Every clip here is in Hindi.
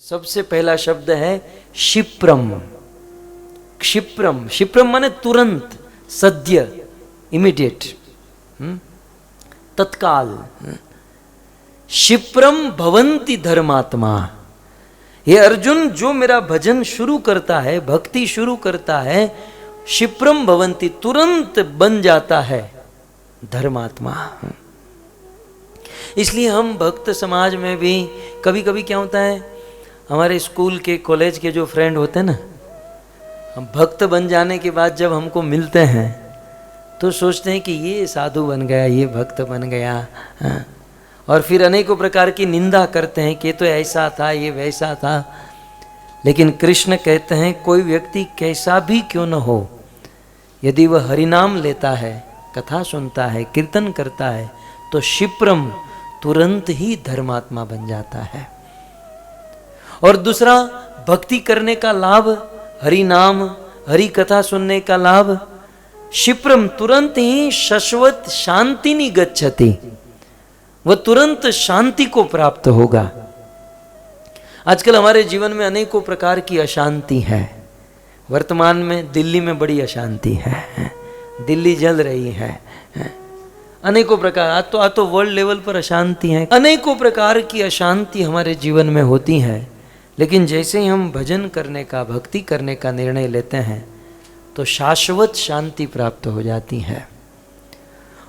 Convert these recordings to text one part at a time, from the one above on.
सबसे पहला शब्द है क्षिप्रम। क्षिप्रम, क्षिप्रम माने तुरंत, सद्य, इमीडिएट, तत्काल। क्षिप्रम भवन्ति धर्मात्मा। ये अर्जुन, जो मेरा भजन शुरू करता है, भक्ति शुरू करता है, क्षिप्रम भवन्ति, तुरंत बन जाता है धर्मात्मा। इसलिए हम भक्त समाज में भी कभी कभी क्या होता है, हमारे स्कूल के, कॉलेज के जो फ्रेंड होते हैं ना, हम भक्त बन जाने के बाद जब हमको मिलते हैं तो सोचते हैं कि ये साधु बन गया, ये भक्त बन गया, हाँ। और फिर अनेकों प्रकार की निंदा करते हैं कि तो ऐसा था, ये वैसा था। लेकिन कृष्ण कहते हैं कोई व्यक्ति कैसा भी क्यों न हो, यदि वह हरिनाम लेता है, कथा सुनता है, कीर्तन करता है, तो क्षिप्रम, तुरंत ही धर्मात्मा बन जाता है। और दूसरा, भक्ति करने का लाभ, हरि नाम, हरि कथा सुनने का लाभ, क्षिप्रम, तुरंत ही शाश्वत शांति नि गच्छति, वह तुरंत शांति को प्राप्त होगा। आजकल हमारे जीवन में अनेकों प्रकार की अशांति है। वर्तमान में दिल्ली में बड़ी अशांति है, दिल्ली जल रही है, अनेकों प्रकार, आज तो वर्ल्ड लेवल पर अशांति है, अनेकों प्रकार की अशांति हमारे जीवन में होती है। लेकिन जैसे ही हम भजन करने का, भक्ति करने का निर्णय लेते हैं तो शाश्वत शांति प्राप्त हो जाती है।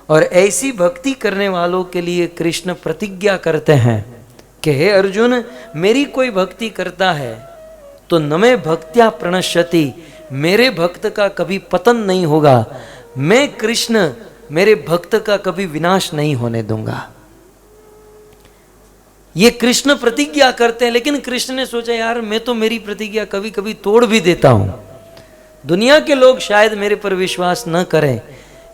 और ऐसी भक्ति करने वालों के लिए कृष्ण प्रतिज्ञा करते हैं कि हे अर्जुन, मेरी कोई भक्ति करता है तो न मैं भक्त्या प्रणश्यति, मेरे भक्त का कभी पतन नहीं होगा, मैं कृष्ण मेरे भक्त का कभी विनाश नहीं होने दूंगा। ये कृष्ण प्रतिज्ञा करते हैं। लेकिन कृष्ण ने सोचा, यार मैं तो मेरी प्रतिज्ञा कभी कभी तोड़ भी देता हूं, दुनिया के लोग शायद मेरे पर विश्वास न करें।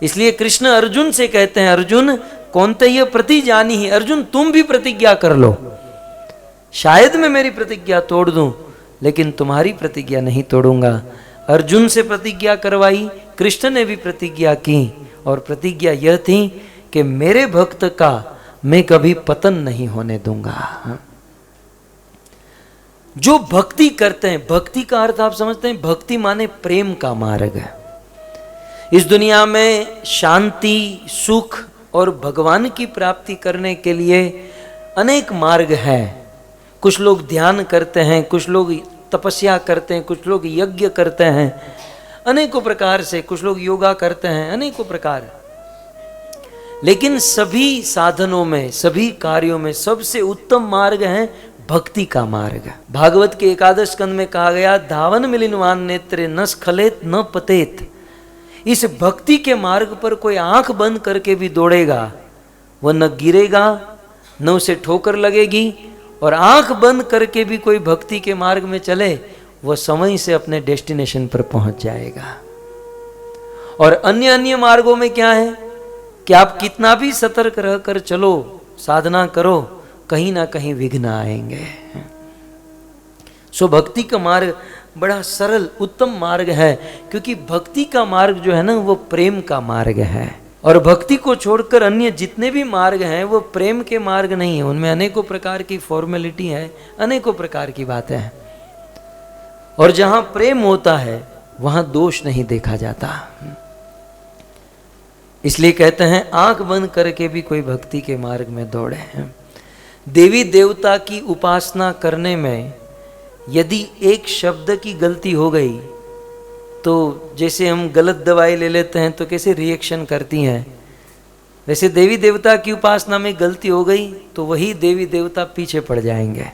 इसलिए कृष्ण अर्जुन से कहते हैं, अर्जुन कौन्तेय प्रतिजानी ही, अर्जुन तुम भी प्रतिज्ञा कर लो, शायद मैं मेरी प्रतिज्ञा तोड़ दूं लेकिन तुम्हारी प्रतिज्ञा नहीं तोड़ूंगा। अर्जुन से प्रतिज्ञा करवाई, कृष्ण ने भी प्रतिज्ञा की, और प्रतिज्ञा यह थी कि मेरे भक्त का मैं कभी पतन नहीं होने दूंगा। जो भक्ति करते हैं, भक्ति का अर्थ आप समझते हैं, भक्ति माने प्रेम का मार्ग है। इस दुनिया में शांति, सुख और भगवान की प्राप्ति करने के लिए अनेक मार्ग हैं। कुछ लोग ध्यान करते हैं, कुछ लोग तपस्या करते हैं, कुछ लोग यज्ञ करते हैं, अनेकों प्रकार से, कुछ लोग योगा करते हैं, अनेकों प्रकार। लेकिन सभी साधनों में, सभी कार्यों में सबसे उत्तम मार्ग है भक्ति का मार्ग। भागवत के एकादश स्कंद में कहा गया, धावन मिलिनवान नेत्रे न स्खलेत न पतेत। इस भक्ति के मार्ग पर कोई आंख बंद करके भी दौड़ेगा, वह न गिरेगा, न उसे ठोकर लगेगी, और आंख बंद करके भी कोई भक्ति के मार्ग में चले, वह समय से अपने डेस्टिनेशन पर पहुंच जाएगा। और अन्य अन्य मार्गों में क्या है कि आप कितना भी सतर्क रहकर चलो, साधना करो, कहीं ना कहीं विघ्न आएंगे। सो भक्ति का मार्ग बड़ा सरल उत्तम मार्ग है, क्योंकि भक्ति का मार्ग जो है ना, वो प्रेम का मार्ग है। और भक्ति को छोड़कर अन्य जितने भी मार्ग हैं वो प्रेम के मार्ग नहीं है, उनमें अनेकों प्रकार की फॉर्मेलिटी है, अनेकों प्रकार की बातें हैं। और जहां प्रेम होता है वहां दोष नहीं देखा जाता। इसलिए कहते हैं, आंख बंद करके भी कोई भक्ति के मार्ग में दौड़े। देवी देवता की उपासना करने में यदि एक शब्द की गलती हो गई तो जैसे हम गलत दवाई ले लेते हैं तो कैसे रिएक्शन करती हैं, वैसे देवी देवता की उपासना में गलती हो गई तो वही देवी देवता पीछे पड़ जाएंगे,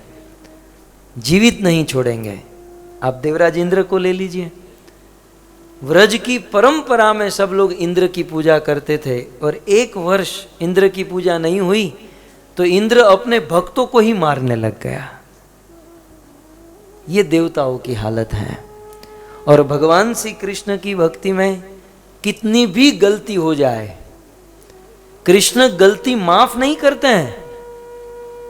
जीवित नहीं छोड़ेंगे। आप देवराज इंद्र को ले लीजिए, व्रज की परंपरा में सब लोग इंद्र की पूजा करते थे, और एक वर्ष इंद्र की पूजा नहीं हुई तो इंद्र अपने भक्तों को ही मारने लग गया। ये देवताओं की हालत है। और भगवान श्री कृष्ण की भक्ति में कितनी भी गलती हो जाए, कृष्ण गलती माफ नहीं करते हैं।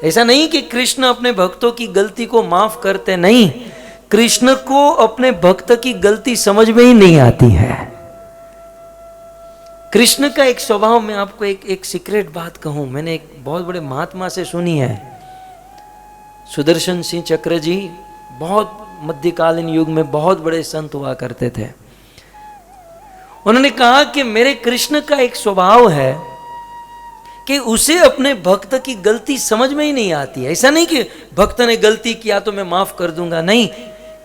ऐसा नहीं कि कृष्ण अपने भक्तों की गलती को माफ करते, नहीं, कृष्ण को अपने भक्त की गलती समझ में ही नहीं आती है। कृष्ण का एक स्वभाव, मैं आपको एक सीक्रेट बात कहूं, मैंने एक बहुत बड़े महात्मा से सुनी है। सुदर्शन सिंह चक्र जी बहुत मध्यकालीन युग में बहुत बड़े संत हुआ करते थे। उन्होंने कहा कि मेरे कृष्ण का एक स्वभाव है कि उसे अपने भक्त की गलती समझ में ही नहीं आती है। ऐसा नहीं कि भक्त ने गलती किया तो मैं माफ कर दूंगा, नहीं,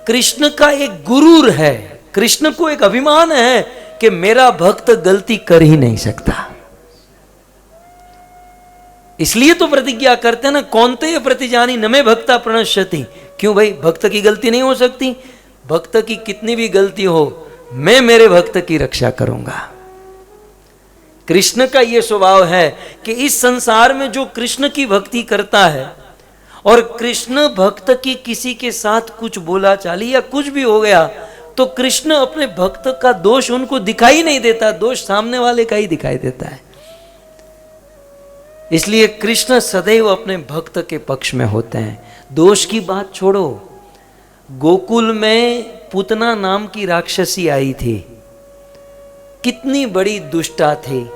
कृष्ण का एक गुरूर है, कृष्ण को एक अभिमान है कि मेरा भक्त गलती कर ही नहीं सकता। इसलिए तो प्रतिज्ञा करते हैं ना, कौन्तेय प्रतिजानी न मे भक्ता प्रणश्यति। क्यों भाई, भक्त की गलती नहीं हो सकती? भक्त की कितनी भी गलती हो, मैं मेरे भक्त की रक्षा करूंगा। कृष्ण का यह स्वभाव है कि इस संसार में जो कृष्ण की भक्ति करता है और कृष्ण भक्त की किसी के साथ कुछ बोला चाली या कुछ भी हो गया तो कृष्ण अपने भक्त का दोष उनको दिखाई नहीं देता, दोष सामने वाले का ही दिखाई देता है। इसलिए कृष्ण सदैव अपने भक्त के पक्ष में होते हैं। दोष की बात छोड़ो, गोकुल में पूतना नाम की राक्षसी आई थी, कितनी बड़ी दुष्टा थी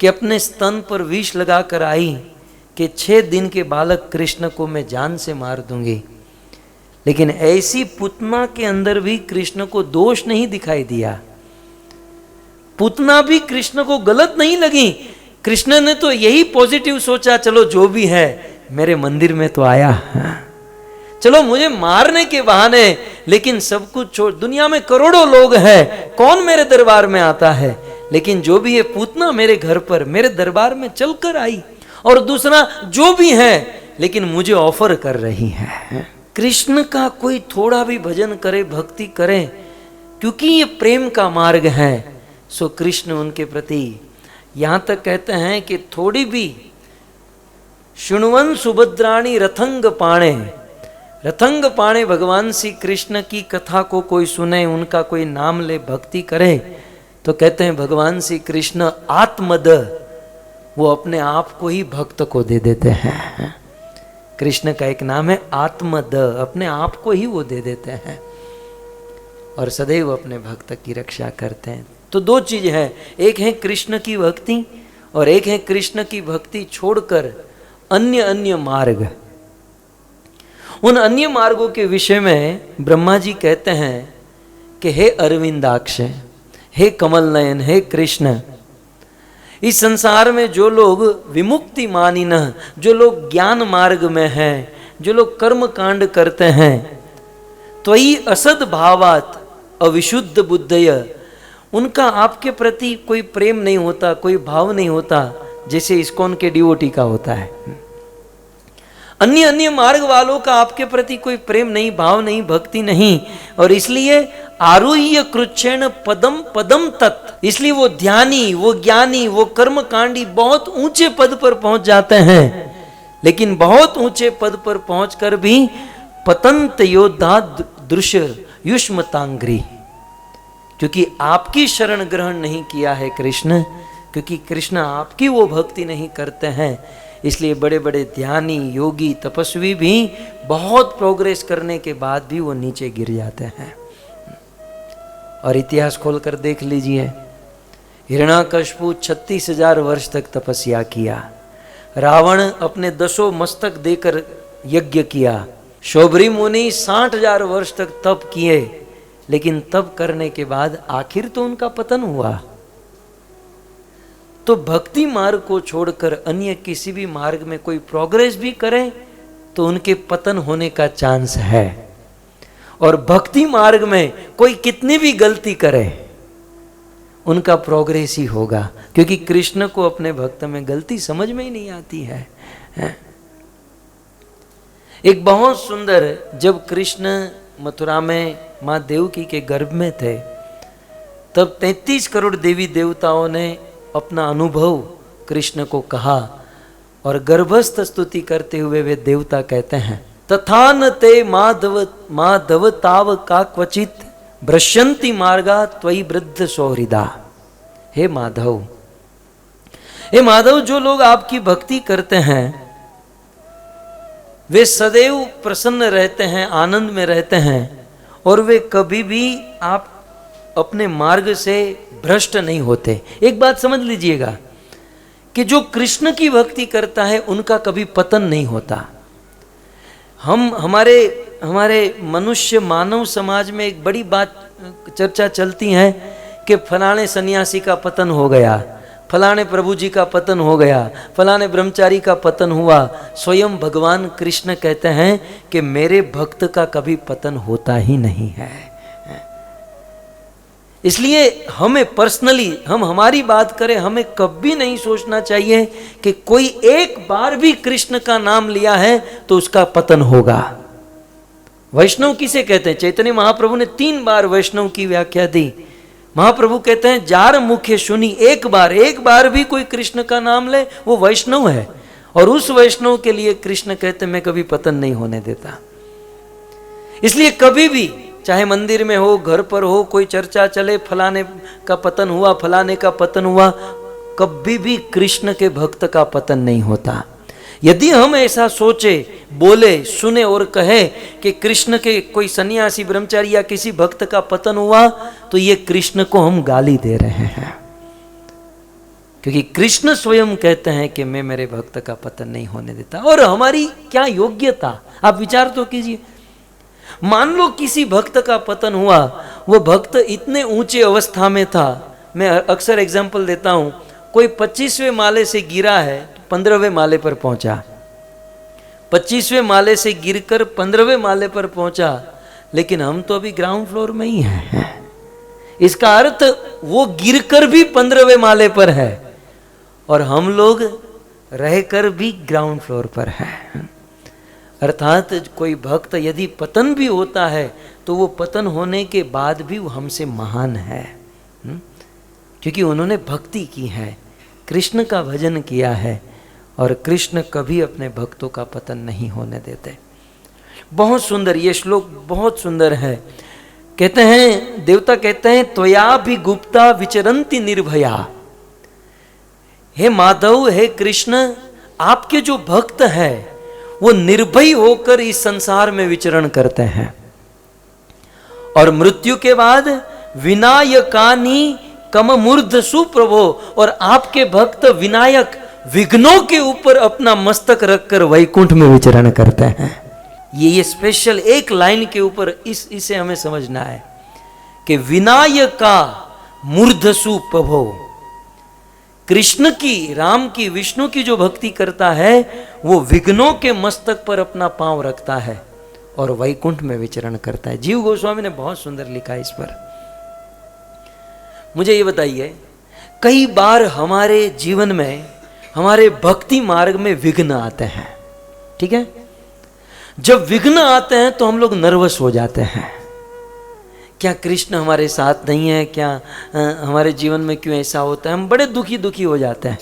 कि अपने स्तन पर विष लगाकर आई कि 6 दिन के बालक कृष्ण को मैं जान से मार दूंगी। लेकिन ऐसी पूतना के अंदर भी कृष्ण को दोष नहीं दिखाई दिया, पूतना भी कृष्ण को गलत नहीं लगी। कृष्ण ने तो यही पॉजिटिव सोचा, चलो जो भी है मेरे मंदिर में तो आया, चलो मुझे मारने के बहाने, लेकिन सब कुछ छोड़, दुनिया में करोड़ों लोग हैं, कौन मेरे दरबार में आता है, लेकिन जो भी है पूतना मेरे घर पर मेरे दरबार में चलकर आई, और दूसरा जो भी है लेकिन मुझे ऑफर कर रही है। कृष्ण का कोई थोड़ा भी भजन करे, भक्ति करे, क्योंकि ये प्रेम का मार्ग है, सो कृष्ण उनके प्रति यहां तक कहते हैं कि थोड़ी भी शुण्वन सुभद्राणी रथंग पाणे, रथंग पाणे भगवान श्री कृष्ण की कथा को कोई सुने, उनका कोई नाम ले, भक्ति करे, तो कहते हैं भगवान श्री कृष्ण आत्मद, वो अपने आप को ही भक्त को दे देते हैं। कृष्ण का एक नाम है आत्मद, अपने आप को ही वो दे देते हैं और सदैव अपने भक्त की रक्षा करते हैं। तो 2 चीज है, एक है कृष्ण की भक्ति और एक है कृष्ण की भक्ति छोड़कर अन्य अन्य मार्ग। उन अन्य मार्गों के विषय में ब्रह्मा जी कहते हैं कि हे अरविंदाक्ष, हे कमल नयन, हे कृष्ण, इस संसार में जो लोग विमुक्ति मानिन, जो लोग ज्ञान मार्ग में हैं, जो लोग कर्म कांड करते हैं, त्वयि असद भावात अविशुद्ध बुद्धय, उनका आपके प्रति कोई प्रेम नहीं होता, कोई भाव नहीं होता, जैसे इस्कॉन के डिवोटी का होता है। अन्य अन्य मार्ग वालों का आपके प्रति कोई प्रेम नहीं, भाव नहीं, भक्ति नहीं, और इसलिए आरुह्य कृच्छेण पदम पदम तत्, इसलिए वो ध्यानी, वो ज्ञानी, वो कर्मकांडी बहुत ऊंचे पद पर पहुंच जाते हैं, लेकिन बहुत ऊंचे पद पर पहुंचकर भी पतंत योद्धा दृश्य युष्मतांग्री, क्योंकि आपकी शरण ग्रहण नहीं किया है कृष्ण, क्योंकि कृष्ण आपकी वो भक्ति नहीं करते हैं, इसलिए बड़े बड़े ध्यानी, योगी, तपस्वी भी बहुत प्रोग्रेस करने के बाद भी वो नीचे गिर जाते हैं। और इतिहास खोलकर देख लीजिए, हिरण्याकश्यपु 36,000 वर्ष तक तपस्या किया, रावण अपने 10 मस्तक देकर यज्ञ किया, शौभरी मुनि 60,000 वर्ष तक तप किए, लेकिन तप करने के बाद आखिर तो उनका पतन हुआ। तो भक्ति मार्ग को छोड़कर अन्य किसी भी मार्ग में कोई प्रोग्रेस भी करे तो उनके पतन होने का चांस है, और भक्ति मार्ग में कोई कितनी भी गलती करे उनका प्रोग्रेस ही होगा, क्योंकि कृष्ण को अपने भक्त में गलती समझ में ही नहीं आती है। एक बहुत सुंदर, जब कृष्ण मथुरा में माँ देवकी के गर्भ में थे, तब 33 करोड़ देवी देवताओं ने अपना अनुभव कृष्ण को कहा, और गर्भस्थ स्तुति करते हुए वे देवता कहते हैं, तथान ते माधव ताव का क्वचित भ्रश्यंती मार्गा त्वयि वृद्ध सौहृदा। हे माधव, हे माधव, जो लोग आपकी भक्ति करते हैं वे सदैव प्रसन्न रहते हैं, आनंद में रहते हैं, और वे कभी भी आप अपने मार्ग से भ्रष्ट नहीं होते। एक बात समझ लीजिएगा कि जो कृष्ण की भक्ति करता है उनका कभी पतन नहीं होता। हम हमारे मनुष्य मानव समाज में एक बड़ी बात चर्चा चलती है कि फलाने सन्यासी का पतन हो गया, फलाने प्रभु जी का पतन हो गया, फलाने ब्रह्मचारी का पतन हुआ। स्वयं भगवान कृष्ण कहते हैं कि मेरे भक्त का कभी पतन होता ही नहीं है। इसलिए हमें पर्सनली, हम हमारी बात करें, हमें कभी नहीं सोचना चाहिए कि कोई एक बार भी कृष्ण का नाम लिया है तो उसका पतन होगा। वैष्णव किसे कहते हैं? चैतन्य महाप्रभु ने 3 बार वैष्णव की व्याख्या दी। महाप्रभु कहते हैं जार मुखे सुनी, एक बार भी कोई कृष्ण का नाम ले वो वैष्णव है। और उस वैष्णव के लिए कृष्ण कहते मैं कभी पतन नहीं होने देता। इसलिए कभी भी, चाहे मंदिर में हो, घर पर हो, कोई चर्चा चले फलाने का पतन हुआ, फलाने का पतन हुआ, कभी भी कृष्ण के भक्त का पतन नहीं होता। यदि हम ऐसा सोचे, बोले, सुने और कहे कि कृष्ण के कोई सन्यासी, ब्रह्मचारी या किसी भक्त का पतन हुआ, तो ये कृष्ण को हम गाली दे रहे हैं। क्योंकि कृष्ण स्वयं कहते हैं कि मैं मेरे भक्त का पतन नहीं होने देता। और हमारी क्या योग्यता, आप विचार तो कीजिए। मान लो किसी भक्त का पतन हुआ, वो भक्त इतने ऊंचे अवस्था में था, मैं अक्सर एग्जांपल देता हूं, कोई 25वें माले से गिरा है, 15वें माले पर पहुंचा, 25वें माले से गिरकर 15वें माले पर पहुंचा, लेकिन हम तो अभी ग्राउंड फ्लोर में ही हैं। इसका अर्थ वो गिरकर भी 15वें माले पर है और हम लोग रहकर भी ग्राउंड फ्लोर पर हैं। अर्थात कोई भक्त यदि पतन भी होता है तो वो पतन होने के बाद भी वो हमसे महान है, क्योंकि उन्होंने भक्ति की है, कृष्ण का भजन किया है। और कृष्ण कभी अपने भक्तों का पतन नहीं होने देते। बहुत सुंदर ये श्लोक, बहुत सुंदर है। कहते हैं, देवता कहते हैं, त्वया भी गुप्ता विचरंती निर्भया। हे माधव, हे कृष्ण, आपके जो भक्त हैं वो निर्भय होकर इस संसार में विचरण करते हैं। और मृत्यु के बाद विनायकानी कममूर्ध सुप्रभो, और आपके भक्त विनायक विघ्नों के ऊपर अपना मस्तक रखकर वैकुंठ में विचरण करते हैं। ये स्पेशल एक लाइन के ऊपर इसे हमें समझना है कि विनायका मूर्धसु प्रभो, कृष्ण की, राम की, विष्णु की जो भक्ति करता है वो विघ्नों के मस्तक पर अपना पांव रखता है और वैकुंठ में विचरण करता है। जीव गोस्वामी ने बहुत सुंदर लिखा है इस पर। मुझे ये बताइए, कई बार हमारे जीवन में, हमारे भक्ति मार्ग में विघ्न आते हैं, ठीक है? जब विघ्न आते हैं तो हम लोग नर्वस हो जाते हैं। क्या कृष्ण हमारे साथ नहीं है? क्या हमारे जीवन में क्यों ऐसा होता है? हम बड़े दुखी हो जाते हैं।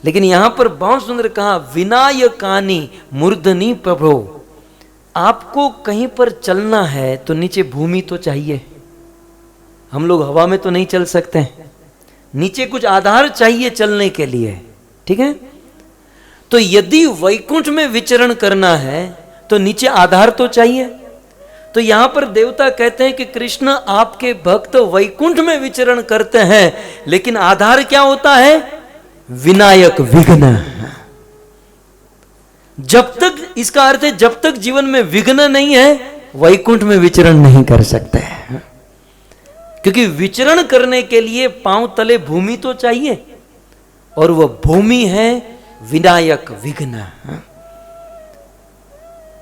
लेकिन यहां पर बहुत सुंदर कहा, विनायकानी मूर्धनि प्रभो। आपको कहीं पर चलना है तो नीचे भूमि तो चाहिए। हम लोग हवा में तो नहीं चल सकते, नीचे कुछ आधार चाहिए चलने के लिए, ठीक है? तो यदि वैकुंठ में विचरण करना है तो नीचे आधार तो चाहिए। तो यहां पर देवता कहते हैं कि कृष्ण आपके भक्त वैकुंठ में विचरण करते हैं, लेकिन आधार क्या होता है? विनायक, विघ्न। जब तक, इसका अर्थ है जब तक जीवन में विघ्न नहीं है वैकुंठ में विचरण नहीं कर सकते, क्योंकि विचरण करने के लिए पांव तले भूमि तो चाहिए, और वह भूमि है विनायक, विघ्न।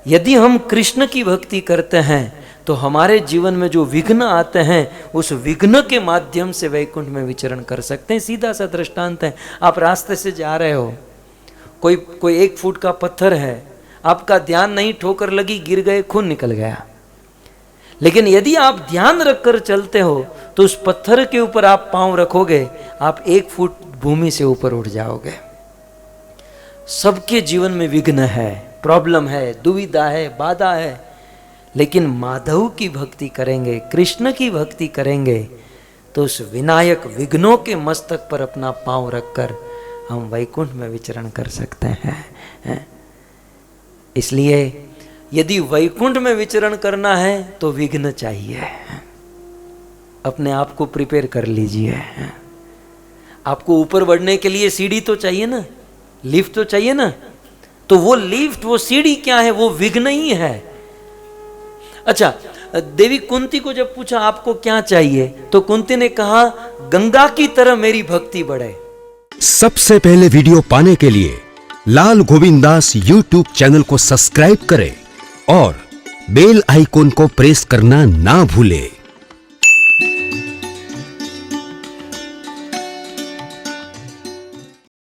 यदि हम कृष्ण की भक्ति करते हैं तो हमारे जीवन में जो विघ्न आते हैं उस विघ्न के माध्यम से वैकुंठ में विचरण कर सकते हैं। सीधा सा दृष्टांत है, आप रास्ते से जा रहे हो, कोई 1 फुट का पत्थर है, आपका ध्यान नहीं, ठोकर लगी, गिर गए, खून निकल गया। लेकिन यदि आप ध्यान रखकर चलते हो तो उस पत्थर के ऊपर आप पांव रखोगे, आप 1 फुट भूमि से ऊपर उठ जाओगे। सबके जीवन में विघ्न है, प्रॉब्लम है, दुविधा है, बाधा है, लेकिन माधव की भक्ति करेंगे, कृष्ण की भक्ति करेंगे तो उस विनायक, विघ्नों के मस्तक पर अपना पांव रखकर हम वैकुंठ में विचरण कर सकते हैं। इसलिए यदि वैकुंठ में विचरण करना है तो विघ्न चाहिए। अपने आप को प्रिपेयर कर लीजिए। आपको ऊपर बढ़ने के लिए सीढ़ी तो चाहिए ना, लिफ्ट तो चाहिए ना, तो वो लिफ्ट, वो सीढ़ी क्या है? वो विघ्न ही है। अच्छा, देवी कुंती को जब पूछा आपको क्या चाहिए, तो कुंती ने कहा गंगा की तरह मेरी भक्ति बढ़े। सबसे पहले वीडियो पाने के लिए लाल गोविंद दास यूट्यूब चैनल को सब्सक्राइब करें और बेल आइकॉन को प्रेस करना ना भूलें।